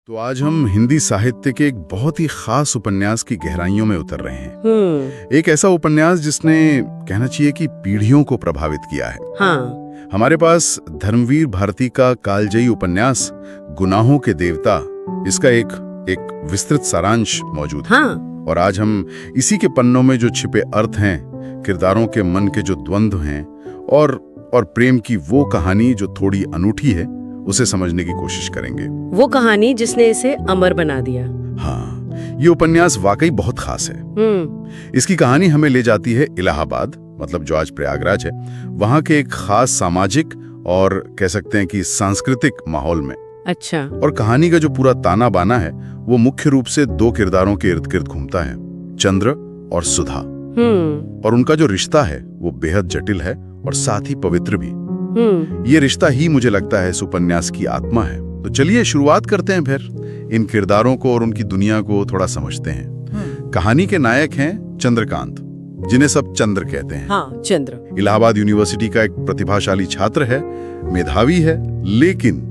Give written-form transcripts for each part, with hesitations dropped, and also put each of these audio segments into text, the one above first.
तो आज हम हिंदी साहित्य के एक बहुत ही खास उपन्यास की गहराइयों में उतर रहे हैं। एक ऐसा उपन्यास जिसने कहना चाहिए कि पीढ़ियों को प्रभावित किया है। हाँ। हमारे पास धर्मवीर भारती का कालजयी उपन्यास गुनाहों के देवता, इसका एक विस्तृत सारांश मौजूद है। हाँ। और आज हम इसी के पन्नों में जो छिपे अर्थ हैं, किरदारों के मन के जो द्वंद्व हैं और प्रेम की वो कहानी जो थोड़ी अनूठी है, उसे समझने की कोशिश करेंगे। वो कहानी जिसने इसे अमर बना दिया। हाँ, ये उपन्यास वाकई बहुत खास है। इसकी कहानी हमें ले जाती है इलाहाबाद, मतलब जो आज प्रयागराज है, वहाँ के एक खास सामाजिक और कह सकते हैं कि सांस्कृतिक माहौल में। अच्छा। और कहानी का जो पूरा ताना बाना है वो मुख्य रूप से दो किरदारों के इर्द गिर्द घूमता है, चंद्र और सुधा। और उनका जो रिश्ता है वो बेहद जटिल है और साथ ही पवित्र भी। ये रिश्ता ही मुझे लगता है इस उपन्यास की आत्मा है। तो चलिए शुरुआत करते हैं, फिर इन किरदारों को और उनकी दुनिया को थोड़ा समझते हैं। कहानी के नायक हैं चंद्रकांत, जिन्हें सब चंद्र कहते हैं। हाँ, चंद्र इलाहाबाद यूनिवर्सिटी का एक प्रतिभाशाली छात्र है, मेधावी है, लेकिन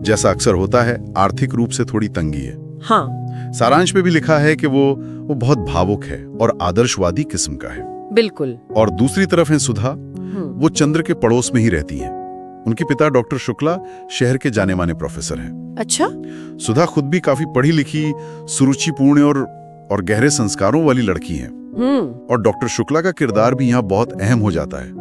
जैसा अक्सर होता है आर्थिक रूप से थोड़ी तंगी है। हाँ। सारांश में भी लिखा है कि वो बहुत भावुक है और आदर्शवादी किस्म का है। बिल्कुल। और दूसरी तरफ है सुधा, वो चंद्र के पड़ोस में ही रहती हैं। उनके पिता डॉक्टर शुक्ला शहर के जाने माने प्रोफेसर हैं। अच्छा। सुधा खुद भी काफी पढ़ी लिखी, सुरुचिपूर्ण और गहरे संस्कारों वाली लड़की हैं। और डॉक्टर शुक्ला का किरदार भी यहाँ बहुत अहम हो जाता है।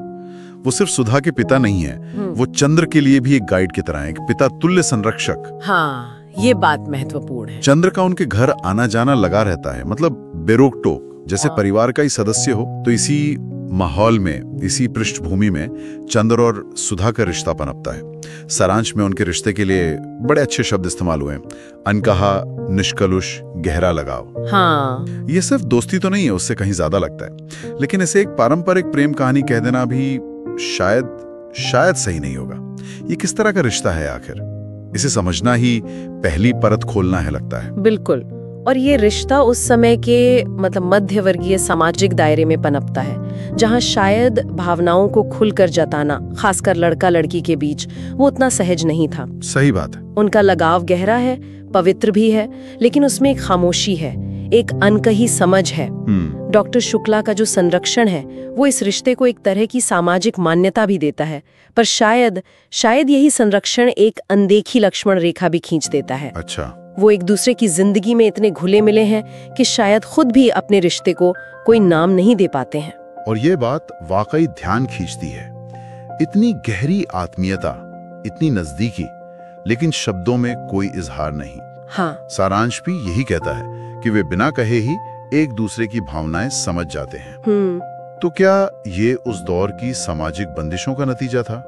वो सिर्फ सुधा के पिता नहीं है, वो चंद्र के लिए भी एक गाइड की तरह है, एक पिता तुल्य संरक्षक। हाँ, ये बात महत्वपूर्ण है। चंद्र का उनके घर आना जाना लगा रहता है, मतलब बेरोक टोक, जैसे परिवार का ही सदस्य हो। तो इसी माहौल में, इसी पृष्ठभूमि में चंद्र और सुधा का रिश्ता पनपता है। सारांश में उनके रिश्ते के लिए बड़े अच्छे शब्द इस्तेमाल हुए हैं, अनकहा, निष्कलुष, गहरा लगाव। हाँ। ये सिर्फ दोस्ती तो नहीं है, उससे कहीं ज्यादा लगता है। लेकिन इसे एक पारंपरिक प्रेम कहानी कह देना भी शायद सही नहीं होगा। ये किस तरह का रिश्ता है आखिर, इसे समझना ही पहली परत खोलना है लगता है। बिल्कुल। और ये रिश्ता उस समय के मध्य वर्गीय सामाजिक दायरे में पनपता है, जहाँ शायद भावनाओं को खुलकर जताना, खासकर लड़का लड़की के बीच, वो उतना सहज नहीं था। सही बात है। उनका लगाव गहरा है, पवित्र भी है, लेकिन उसमें एक खामोशी है, एक अनकही समझ है। डॉक्टर शुक्ला का जो संरक्षण है वो इस रिश्ते को एक तरह की सामाजिक मान्यता भी देता है, पर शायद यही संरक्षण एक अनदेखी लक्ष्मण रेखा भी खींच देता है। अच्छा। वो एक दूसरे की जिंदगी में इतने घुले मिले हैं कि शायद खुद भी अपने रिश्ते को कोई नाम नहीं दे पाते हैं। और ये बात वाकई ध्यान खींचती है। इतनी गहरी आत्मीयता, इतनी नजदीकी, लेकिन शब्दों में कोई इजहार नहीं। हाँ। सारांश भी यही कहता है कि वे बिना कहे ही एक दूसरे की भावनाएं समझ जाते हैं। तो क्या ये उस दौर की सामाजिक बंदिशों का नतीजा था,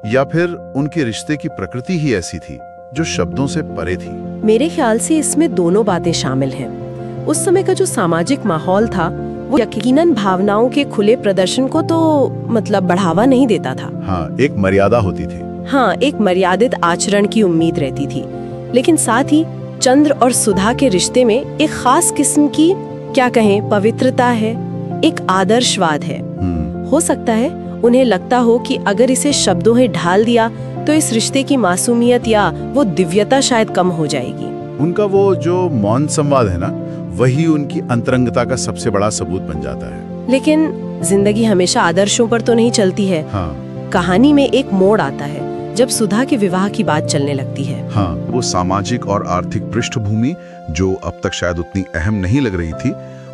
या फिर उनके रिश्ते की प्रकृति ही ऐसी थी जो शब्दों से परे थी? मेरे ख्याल से इसमें दोनों बातें शामिल हैं। उस समय का जो सामाजिक माहौल था वो यकीनन भावनाओं के खुले प्रदर्शन को तो बढ़ावा नहीं देता था। हाँ, एक मर्यादा होती थी। हाँ, एक मर्यादित आचरण की उम्मीद रहती थी। लेकिन साथ ही चंद्र और सुधा के रिश्ते में एक खास किस्म की, क्या कहें, पवित्रता है, एक आदर्शवाद है। हो सकता है उन्हें लगता हो कि अगर इसे शब्दों में ढाल दिया तो इस रिश्ते की मासूमियत या वो दिव्यता शायद कम हो जाएगी। उनका वो जो मौन संवाद है ना, वही उनकी अंतरंगता का सबसे बड़ा सबूत बन जाता है। लेकिन जिंदगी हमेशा आदर्शों पर तो नहीं चलती है। हाँ। कहानी में एक मोड़ आता है जब सुधा के विवाह की बात चलने लगती है। हाँ, वो सामाजिक और आर्थिक पृष्ठभूमि जो अब तक शायद उतनी अहम नहीं लग रही थी,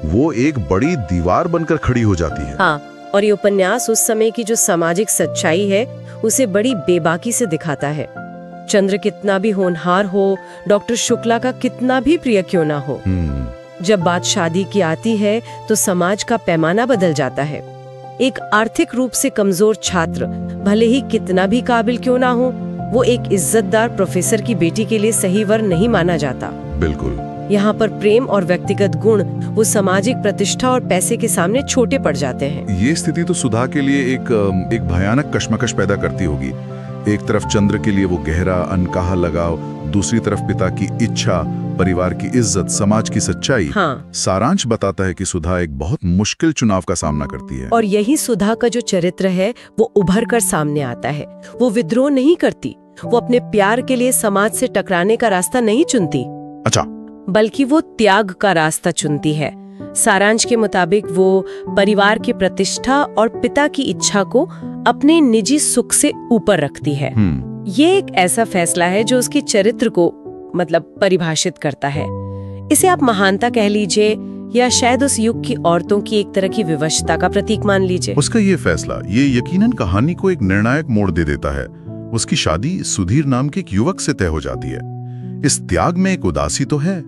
वो एक बड़ी दीवार बनकर खड़ी हो जाती है। हाँ, और ये उपन्यास उस समय की जो सामाजिक सच्चाई है उसे बड़ी बेबाकी से दिखाता है। चंद्र कितना भी होनहार हो, डॉक्टर शुक्ला का कितना भी प्रिय क्यों ना हो, जब बात शादी की आती है तो समाज का पैमाना बदल जाता है। एक आर्थिक रूप से कमजोर छात्र, भले ही कितना भी काबिल क्यों ना हो, वो एक इज्जतदार प्रोफेसर की बेटी के लिए सही वर नहीं माना जाता। बिल्कुल। यहाँ पर प्रेम और व्यक्तिगत गुण वो सामाजिक प्रतिष्ठा और पैसे के सामने छोटे पड़ जाते हैं। ये स्थिति तो सुधा के लिए एक भयानक कश्मकश पैदा करती होगी। एक तरफ चंद्र के लिए वो गहरा अनकहा लगाव, दूसरी तरफ पिता की इच्छा, परिवार की इज्जत, समाज की सच्चाई। हाँ। सारांश बताता है कि सुधा एक बहुत मुश्किल चुनाव का सामना करती है। और यही सुधा का जो चरित्र है वो उभर कर सामने आता है। वो विद्रोह नहीं करती, वो अपने प्यार के लिए समाज से टकराने का रास्ता नहीं चुनती, अच्छा, बल्कि वो त्याग का रास्ता चुनती है। सारांश के मुताबिक वो परिवार की प्रतिष्ठा और पिता की इच्छा को अपने निजी सुख से ऊपर रखती है। ये एक ऐसा फैसला है जो उसके चरित्र को मतलब परिभाषित करता है। इसे आप महानता कह लीजिए या शायद उस युग की औरतों की एक तरह की विवशता का प्रतीक मान लीजिए। उसका ये फैसला ये यकीनन कहानी को एक निर्णायक मोड़ दे देता है। उसकी शादी सुधीर नाम के एक युवक से तय हो जाती है। इस त्याग में एक उदासी तो है,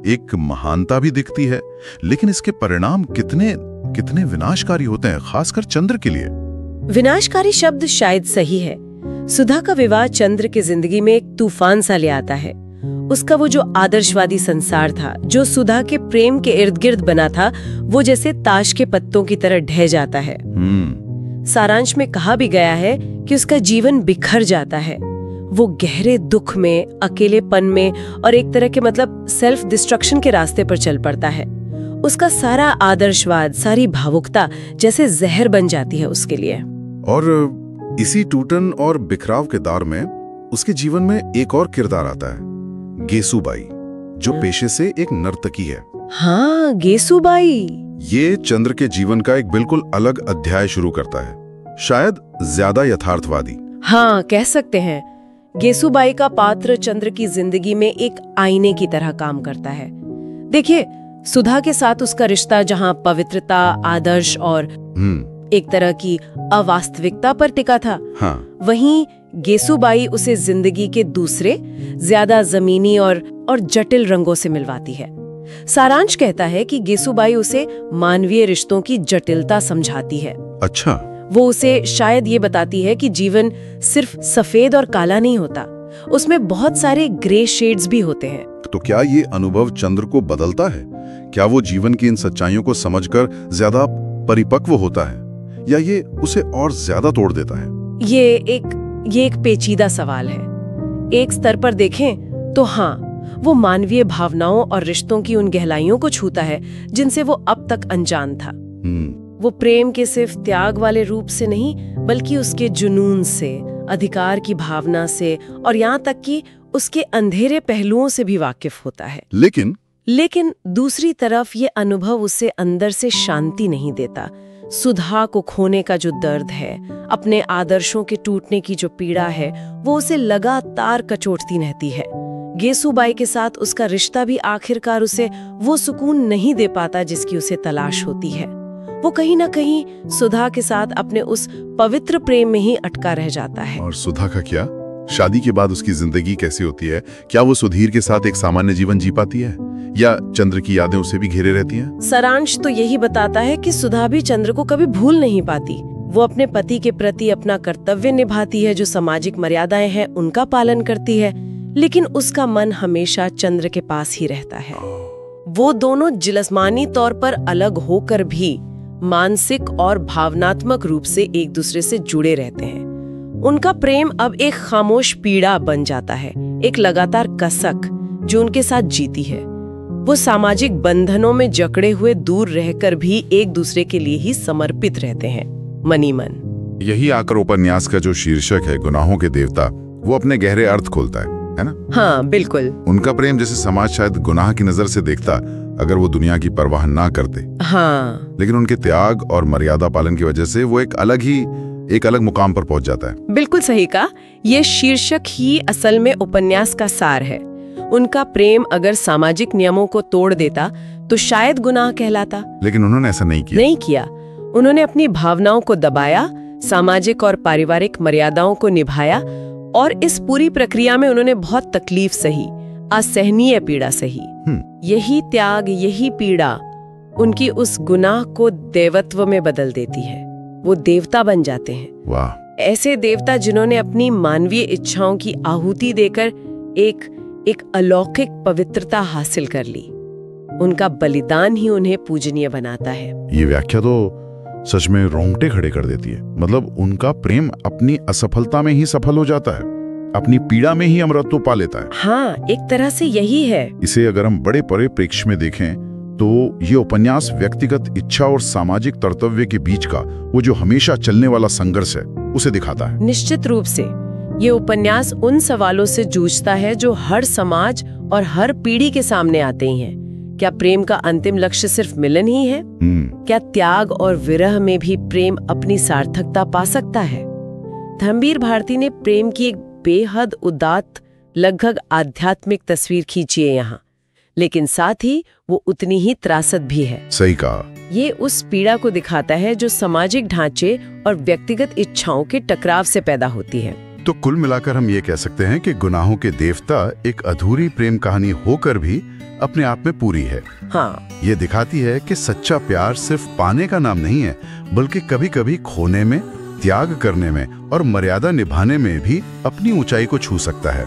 एक महानता भी दिखती है, लेकिन इसके परिणाम कितने कितने विनाशकारी होते हैं, खासकर चंद्र के लिए। विनाशकारी शब्द शायद सही है। सुधा का विवाह चंद्र की जिंदगी में एक तूफान सा ले आता है। उसका वो जो आदर्शवादी संसार था, जो सुधा के प्रेम के इर्द गिर्द बना था, वो जैसे ताश के पत्तों की तरह ढह जाता है। सारांश में कहा भी गया है कि उसका जीवन बिखर जाता है। वो गहरे दुख में, अकेलेपन में और एक तरह के मतलब सेल्फ डिस्ट्रक्शन के रास्ते पर चल पड़ता है। उसका सारा आदर्शवाद, सारी भावुकता जैसे जहर बन जाती है उसके लिए। और इसी टूटन और बिखराव के दौर में उसके जीवन में एक और किरदार आता है, गेसुबाई, जो पेशे से एक नर्तकी है। हाँ, गेसुबाई। ये चंद्र के जीवन का एक बिल्कुल अलग अध्याय शुरू करता है, शायद ज्यादा यथार्थवादी। हाँ, कह सकते हैं। गेसुबाई का पात्र चंद्र की जिंदगी में एक आईने की तरह काम करता है। देखिए, सुधा के साथ उसका रिश्ता जहाँ पवित्रता, आदर्श और एक तरह की अवास्तविकता पर टिका था, हाँ। वहीं गेसुबाई उसे जिंदगी के दूसरे, ज्यादा जमीनी और जटिल रंगों से मिलवाती है। सारांश कहता है कि गेसुबाई उसे मानवीय रिश्तों की जटिलता समझाती है। अच्छा। वो उसे शायद ये बताती है कि जीवन सिर्फ सफेद और काला नहीं होता, उसमें बहुत सारे ग्रे शेड्स भी होते हैं। तो क्या ये अनुभव चंद्र को बदलता है? क्या वो जीवन की इन सच्चाइयों को समझकर ज्यादा परिपक्व होता है, या ये उसे और ज्यादा तोड़ देता है? ये एक पेचीदा सवाल है। एक स्तर पर देखें तो हाँ, वो मानवीय भावनाओं और रिश्तों की उन गहराइयों को छूता है जिनसे वो अब तक अनजान था। वो प्रेम के सिर्फ त्याग वाले रूप से नहीं, बल्कि उसके जुनून से, अधिकार की भावना से और यहाँ तक कि उसके अंधेरे पहलुओं से भी वाकिफ होता है। लेकिन दूसरी तरफ ये अनुभव उसे अंदर से शांति नहीं देता। सुधा को खोने का जो दर्द है, अपने आदर्शों के टूटने की जो पीड़ा है, वो उसे लगातार कचोटती रहती है। गेसुबाई के साथ उसका रिश्ता भी आखिरकार उसे वो सुकून नहीं दे पाता जिसकी उसे तलाश होती है। वो कहीं ना कहीं सुधा के साथ अपने उस पवित्र प्रेम में ही अटका रह जाता है। और सुधा का क्या? शादी के बाद उसकी जिंदगी कैसी होती है? क्या वो सुधीर के साथ एक सामान्य जीवन जी पाती है, या चंद्र की यादें उसे भी घेरे रहती हैं? सारांश तो यही बताता है कि सुधा भी चंद्र को कभी भूल नहीं पाती। वो अपने पति के प्रति अपना कर्तव्य निभाती है, जो सामाजिक मर्यादाएं हैं उनका पालन करती है, लेकिन उसका मन हमेशा चंद्र के पास ही रहता है। वो दोनों जिस्मानी तौर पर अलग होकर भी मानसिक और भावनात्मक रूप से एक दूसरे से जुड़े रहते हैं। उनका प्रेम अब एक खामोश पीड़ा बन जाता है, एक लगातार कसक जो उनके साथ जीती है। वो सामाजिक बंधनों में जकड़े हुए दूर रहकर भी एक दूसरे के लिए ही समर्पित रहते हैं, मनी मन। यही आकर उपन्यास का जो शीर्षक है, गुनाहों के देवता, वो अपने गहरे अर्थ खोलता है ना? हाँ, बिल्कुल। उनका प्रेम जैसे समाज शायद गुनाह की नजर से देखता अगर वो दुनिया की परवाह ना करते। हाँ। लेकिन उनके त्याग और मर्यादा पालन की वजह से वो एक अलग मुकाम पर पहुंच जाता है। बिल्कुल सही कहा। ये शीर्षक ही असल में उपन्यास का सार है। उनका प्रेम अगर सामाजिक नियमों को तोड़ देता तो शायद गुनाह कहलाता, लेकिन उन्होंने ऐसा नहीं किया। उन्होंने अपनी भावनाओं को दबाया, सामाजिक और पारिवारिक मर्यादाओं को निभाया, और इस पूरी प्रक्रिया में उन्होंने बहुत तकलीफ सही, असहनीय पीड़ा सही। यही त्याग, यही पीड़ा उनकी उस गुनाह को देवत्व में बदल देती है। वो देवता बन जाते हैं। वाह। ऐसे देवता जिन्होंने अपनी मानवीय इच्छाओं की आहुति देकर एक अलौकिक पवित्रता हासिल कर ली। उनका बलिदान ही उन्हें पूजनीय बनाता है। ये व्याख्या तो सच में रोंगटे खड़े कर देती है। मतलब उनका प्रेम अपनी असफलता में ही सफल हो जाता है, अपनी पीड़ा में ही अमरत्व पा लेता है। हाँ, एक तरह से यही है। इसे अगर हम बड़े परिप्रेक्ष्य में देखें तो ये उपन्यास व्यक्तिगत इच्छा और सामाजिक कर्तव्य के बीच का वो जो हमेशा चलने वाला संघर्ष है उसे दिखाता है। निश्चित रूप से ये उपन्यास उन सवालों से जूझता है जो हर समाज और हर पीढ़ी के सामने आते ही हैं। क्या प्रेम का अंतिम लक्ष्य सिर्फ मिलन ही है? क्या त्याग और विरह में भी प्रेम अपनी सार्थकता पा सकता है? धर्मवीर भारती ने प्रेम की एक बेहद उदात्त, लगभग आध्यात्मिक तस्वीर खींची है यहाँ, लेकिन साथ ही वो उतनी ही त्रासद भी है। सही कहा। ये उस पीड़ा को दिखाता है जो सामाजिक ढांचे और व्यक्तिगत इच्छाओं के टकराव से पैदा होती है। तो कुल मिलाकर हम ये कह सकते हैं कि गुनाहों के देवता एक अधूरी प्रेम कहानी होकर भी अपने आप में पूरी है। हाँ, ये दिखाती है कि सच्चा प्यार सिर्फ पाने का नाम नहीं है, बल्कि कभी-कभी खोने में, त्याग करने में और मर्यादा निभाने में भी अपनी ऊंचाई को छू सकता है।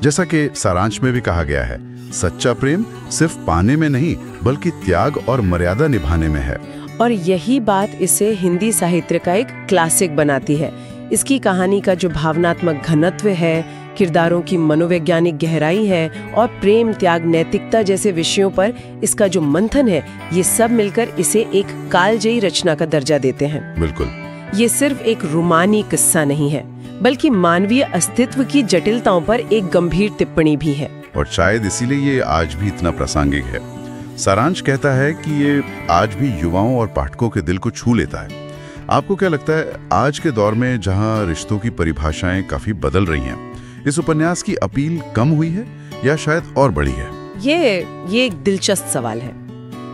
जैसा कि सारांश में भी कहा गया है, सच्चा प्रेम सिर्फ पाने में नहीं बल्कि त्याग और मर्यादा निभाने में है। और यही बात इसे हिंदी साहित्य का एक क्लासिक बनाती है। इसकी कहानी का जो भावनात्मक घनत्व है, किरदारों की मनोवैज्ञानिक गहराई है और प्रेम, त्याग, नैतिकता जैसे विषयों पर इसका जो मंथन है, ये सब मिलकर इसे एक कालजयी रचना का दर्जा देते हैं। बिल्कुल। ये सिर्फ एक रोमानी किस्सा नहीं है, बल्कि मानवीय अस्तित्व की जटिलताओं पर एक गंभीर टिप्पणी भी है। और शायद इसीलिए ये आज भी इतना प्रासंगिक है। सारांश कहता है कि ये आज भी युवाओं और पाठकों के दिल को छू लेता है। आपको क्या लगता है, आज के दौर में जहां रिश्तों की परिभाषाएं काफी बदल रही हैं, इस उपन्यास की अपील कम हुई है या शायद और बढ़ी है? ये एक दिलचस्प सवाल है।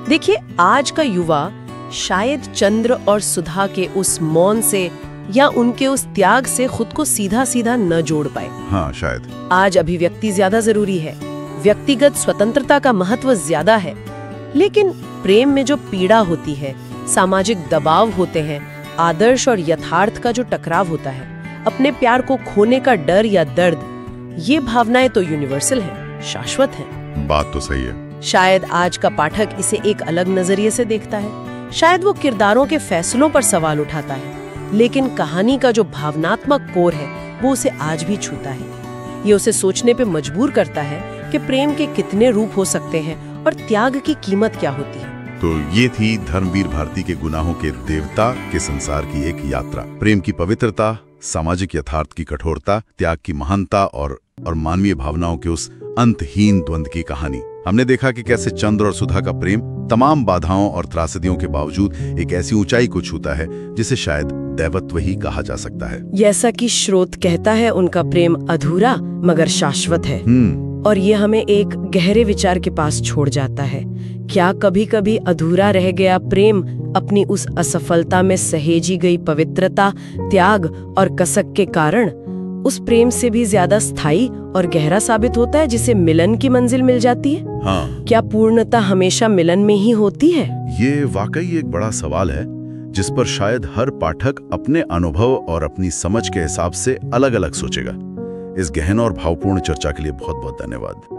देखिए, आज का युवा शायद चंद्र और सुधा के उस मौन से या उनके उस त्याग से खुद को सीधा सीधा न जोड़ पाए। हाँ, शायद। आज अभिव्यक्ति ज्यादा जरूरी है, व्यक्तिगत स्वतंत्रता का महत्व ज्यादा है। लेकिन प्रेम में जो पीड़ा होती है, सामाजिक दबाव होते हैं, आदर्श और यथार्थ का जो टकराव होता है, अपने प्यार को खोने का डर या दर्द, ये भावनाएं तो यूनिवर्सल हैं, शाश्वत हैं। बात तो सही है। शायद आज का पाठक इसे एक अलग नजरिए से देखता है। शायद वो किरदारों के फैसलों पर सवाल उठाता है, लेकिन कहानी का जो भावनात्मक कोर है वो उसे आज भी छूता है। ये उसे सोचने पे मजबूर करता है कि प्रेम के कितने रूप हो सकते हैं और त्याग की कीमत क्या होती है। तो ये थी धर्मवीर भारती के गुनाहों के देवता के संसार की एक यात्रा। प्रेम की पवित्रता, सामाजिक यथार्थ की कठोरता, त्याग की महानता और मानवीय भावनाओं के उस अंतहीन द्वंद्व की कहानी। हमने देखा कि कैसे चंद्र और सुधा का प्रेम तमाम बाधाओं और त्रासदियों के बावजूद एक ऐसी ऊंचाई को छूता है जिसे शायद दैवत्व ही कहा जा सकता है। जैसा कि स्रोत कहता है, उनका प्रेम अधूरा मगर शाश्वत है। और ये हमें एक गहरे विचार के पास छोड़ जाता है। क्या कभी कभी अधूरा रह गया प्रेम अपनी उस असफलता में सहेजी गई पवित्रता, त्याग और कसक के कारण उस प्रेम से भी ज्यादा स्थायी और गहरा साबित होता है, जिसे मिलन की मंजिल मिल जाती है? हाँ। क्या पूर्णता हमेशा मिलन में ही होती है? ये वाकई एक बड़ा सवाल है जिस पर शायद हर पाठक अपने अनुभव और अपनी समझ के हिसाब से अलग अलग सोचेगा। इस गहन और भावपूर्ण चर्चा के लिए बहुत बहुत धन्यवाद।